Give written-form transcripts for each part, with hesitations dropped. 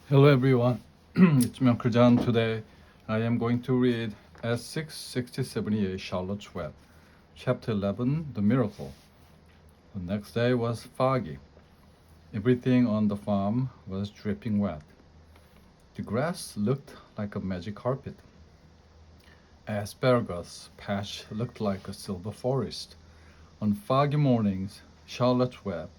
Hello everyone, it's me Uncle John. Today I am going to read S66078 Charlotte's Web, Chapter 11, The Miracle. The next day was foggy. Everything on the farm was dripping wet. The grass looked like a magic carpet. Asparagus patch looked like a silver forest. On foggy mornings, Charlotte's Web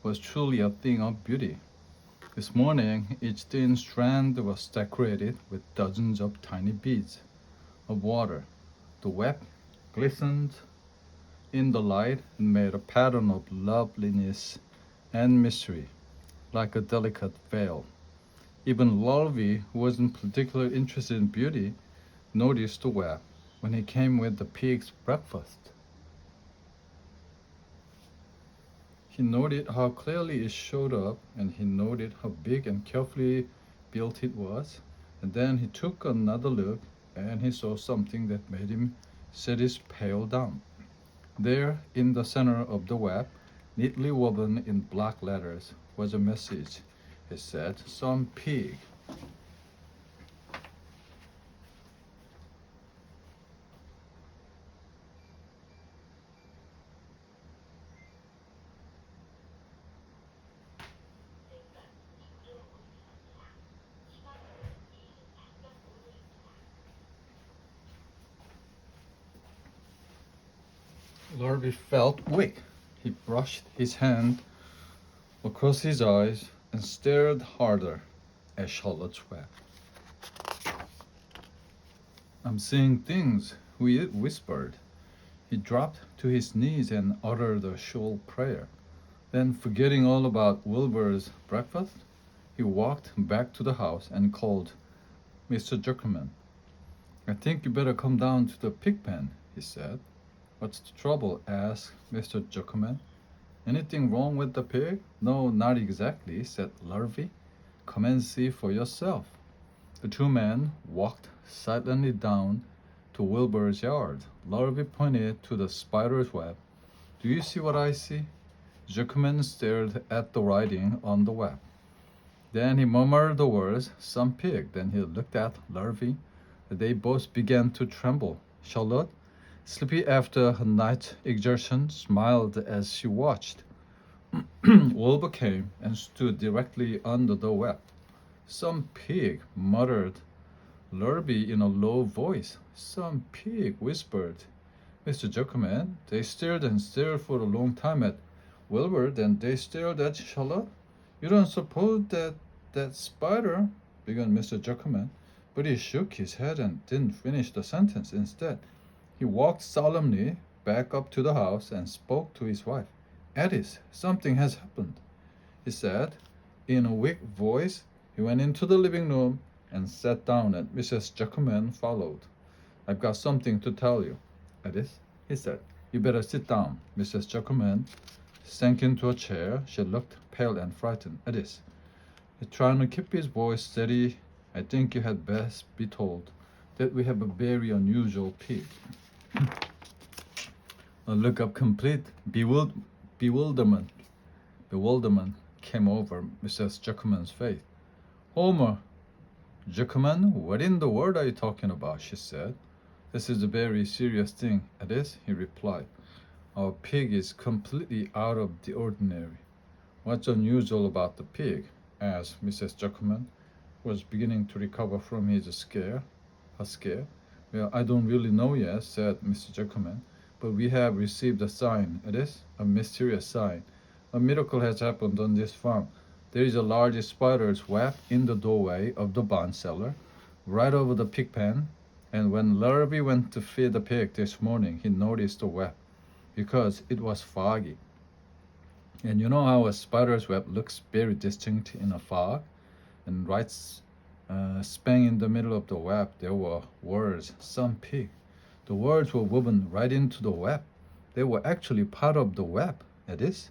was truly a thing of beauty. This morning, each thin strand was decorated with dozens of tiny beads of water. The web glistened in the light and made a pattern of loveliness and mystery, like a delicate veil. Even Lolvi, who wasn't particularly interested in beauty, noticed the web when he came with the pig's breakfast. He noted how clearly it showed up, and he noted how big and carefully built it was. And then he took another look, and he saw something that made him set his pail down. There, in the center of the web, neatly woven in black letters, was a message. It said, "Some pig." Larby felt weak. He brushed his hand across his eyes and stared harder at Charlotte's Web. "I'm seeing things," he whispered. He dropped to his knees and uttered a short prayer. Then, forgetting all about Wilbur's breakfast, he walked back to the house and called Mr. Zuckerman. "I think you better come down to the pig pen," he said. "What's the trouble?" asked Mr. Zuckerman. "Anything wrong with the pig?" "No, not exactly," said Larvy. "Come and see for yourself." The two men walked silently down to Wilbur's yard. Larvy pointed to the spider's web. "Do you see what I see?" Zuckerman stared at the writing on the web. Then he murmured the words, "Some pig." Then he looked at Larvy. They both began to tremble. Charlotte, sleepy after her night's exertion, smiled as she watched. Wilbur came and stood directly under the web. "Some pig," muttered Lurby in a low voice. "Some pig," whispered Mr. Zuckerman. They stared and stared for a long time at Wilbur. Then they stared at Charlotte. "You don't suppose that spider—" began Mr. Zuckerman, but he shook his head and didn't finish the sentence. Instead, he walked solemnly back up to the house and spoke to his wife. "Edith, something has happened," he said in a weak voice. He went into the living room and sat down, and Mrs. Zuckerman followed. "I've got something to tell you, Edith," he said. "You better sit down." Mrs. Zuckerman sank into a chair. She looked pale and frightened. "Edith," trying to keep his voice steady, "I think you had best be told that we have a very unusual pig." A look of complete bewilderment came over Mrs. Zuckerman's face. "Homer Zuckerman, what in the world are you talking about?" she said. "This is a very serious thing, Edith," he replied. "Our pig is completely out of the ordinary." "What's unusual about the pig?" asked Mrs. Zuckerman, who was beginning to recover from her scare. "Well, I don't really know yet," said Mr. Zuckerman, "but we have received a sign. It is a mysterious sign. A miracle has happened on this farm. There is a large spider's web in the doorway of the barn cellar, right over the pig pen, and when Larrabee went to feed the pig this morning, he noticed the web, because it was foggy. And you know how a spider's web looks very distinct in a fog? And right spang in the middle of the web, there were words, 'Some pig.' The words were woven right into the web. They were actually part of the web, it is.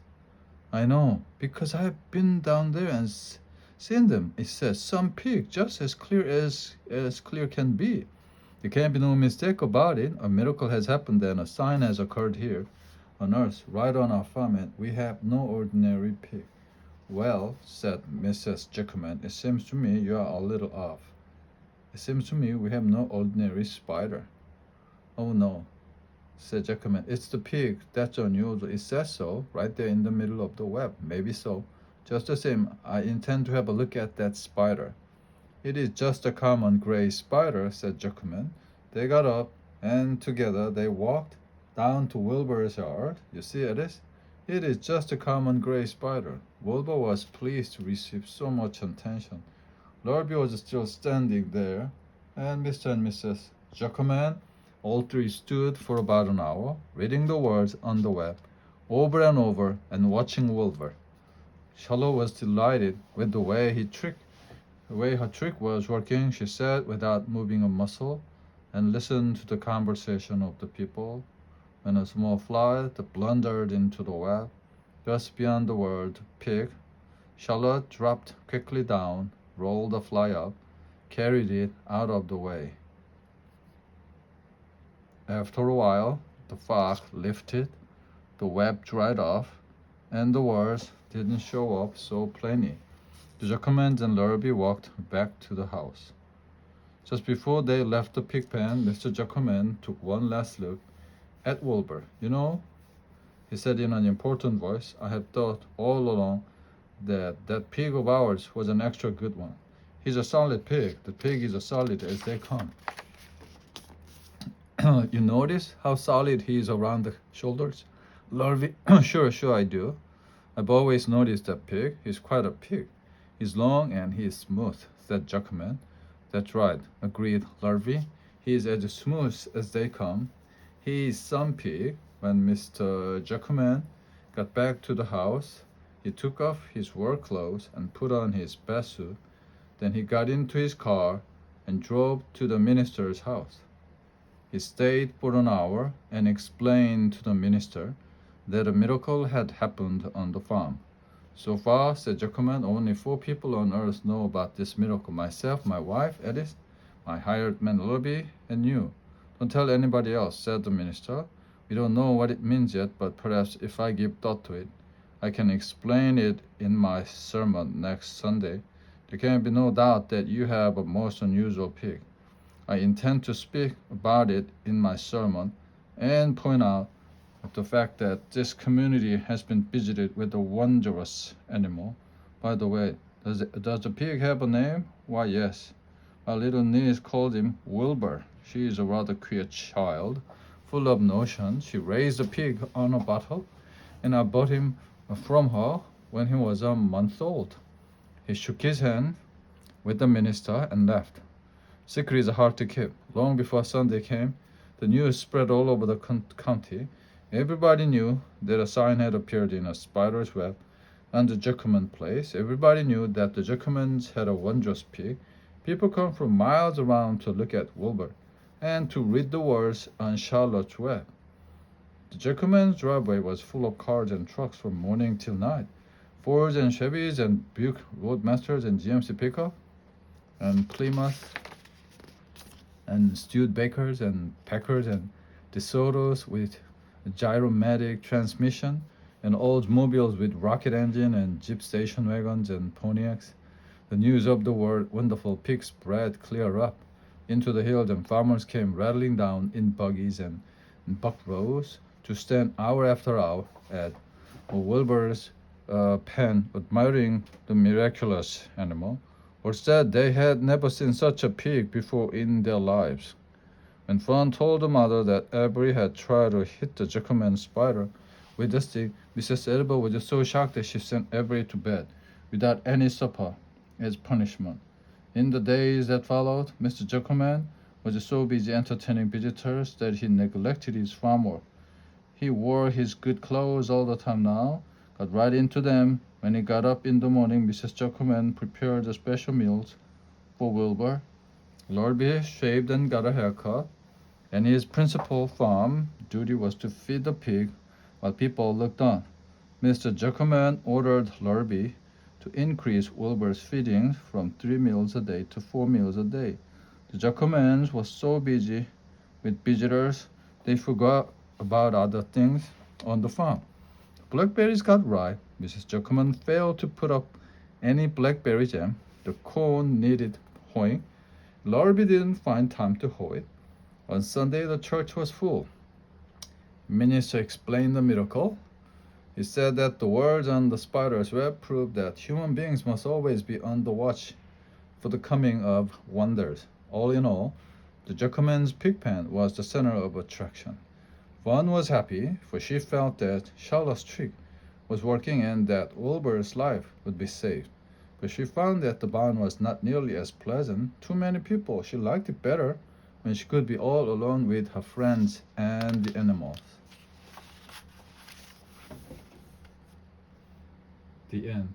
I know, because I've been down there and seen them. It says 'some pig,' just as clear can be. There can't be no mistake about it. A miracle has happened and a sign has occurred here on earth, right on our farm, and we have no ordinary pig." Well, said Mrs. Jackman, it seems to me you are a little off. It seems to me we have no ordinary spider. Oh no, said Jackman. It's the pig. That's unusual. It says so, right there in the middle of the web. Maybe so. Just the same, I intend to have a look at that spider. It is just a common gray spider, said Jackman. They got up, and together they walked down to Wilbur's yard. You see, Alice? It is just a common gray spider. Wilbur was pleased to receive so much attention. Lorby was still standing there, and Mr. and Mrs. Jackman, all three stood for about an hour, reading the words on the web, over and over, and watching Wilbur. Charlotte was delighted with the way her trick was working. She sat without moving a muscle and listened to the conversation of the people. When a small fly blundered into the web, just beyond the word pig, Charlotte dropped quickly down, rolled the fly up, carried it out of the way. After a while, the fog lifted, the web dried off, and the words didn't show up so plainly. The Jackmans and Lurby walked back to the house. Just before they left the pig pen, Mr. Jackman took one last look at Wilbur. You know, he said in an important voice, I have thought all along that pig of ours was an extra good one. He's a solid pig. The pig is as solid as they come. You notice how solid he is around the shoulders? Lurby, sure, I do. I've always noticed that pig. He's quite a pig. He's long and he's smooth, said Jackman. That's right, agreed Lurby. He is as smooth as they come. He is some pig. When Mr. Jackman got back to the house, he took off his work clothes and put on his best suit. Then he got into his car and drove to the minister's house. He stayed for an hour and explained to the minister that a miracle had happened on the farm. So far, said Jackman, only 4 people on earth know about this miracle. Myself, my wife, Edith, my hired man, Lurby, and you. Don't tell anybody else, said the minister. We don't know what it means yet, but perhaps if I give thought to it, I can explain it in my sermon next Sunday. There can be no doubt that you have a most unusual pig. I intend to speak about it in my sermon and point out the fact that this community has been visited with a wondrous animal. By the way, does the pig have a name? Why, yes. My little niece called him Wilbur. She is a rather queer child, full of notions. She raised a pig on a bottle, and I bought him from her when he was a month old. He shook his hand with the minister and left. Secrets are hard to keep. Long before Sunday came, the news spread all over the county. Everybody knew that a sign had appeared in a spider's web on the Jackman place. Everybody knew that the Jackmans had a wondrous pig. People come from miles around to look at Wilbur and to read the words on Charlotte's web. The Jackman's driveway was full of cars and trucks from morning till night. Fords and Chevys and Buick Roadmasters and GMC pickup and Plymouth and Studebakers and Packers and DeSotos with gyromatic transmission and Oldsmobiles with rocket engine and Jeep station wagons and Pontiacs. The news of the wonderful pig spread clear up into the hills, and farmers came rattling down in buggies and buck rows to stand hour after hour at Wilbur's pen admiring the miraculous animal, or said they had never seen such a pig before in their lives. When Fawn told the mother that Avery had tried to hit the Jackman spider with a stick, Mrs. Elba was so shocked that she sent Avery to bed without any supper as punishment. In the days that followed, Mr. Jackman was so busy entertaining visitors that he neglected his farm work. He wore his good clothes all the time now, got right into them. When he got up in the morning, Mrs. Jackman prepared the special meals for Wilbur. Lorby shaved and got a haircut, and his principal farm duty was to feed the pig while people looked on. Mr. Jackman ordered Lorby to increase Wilbur's feeding from 3 meals a day to 4 meals a day. The Jackmans were so busy with visitors, they forgot about other things on the farm. Blackberries got ripe, Mrs. Zuckerman failed to put up any blackberry jam. The corn needed hoeing. Larby didn't find time to hoe it. On Sunday, the church was full. Minister explained the miracle. He said that the words on the spider's web proved that human beings must always be on the watch for the coming of wonders. All in all, the Zuckerman's pigpen was the center of attraction. Vaughn was happy, for she felt that Charlotte's trick was working and that Wilbur's life would be saved. But she found that the barn was not nearly as pleasant. Too many people. She liked it better when she could be all alone with her friends and the animals. The end.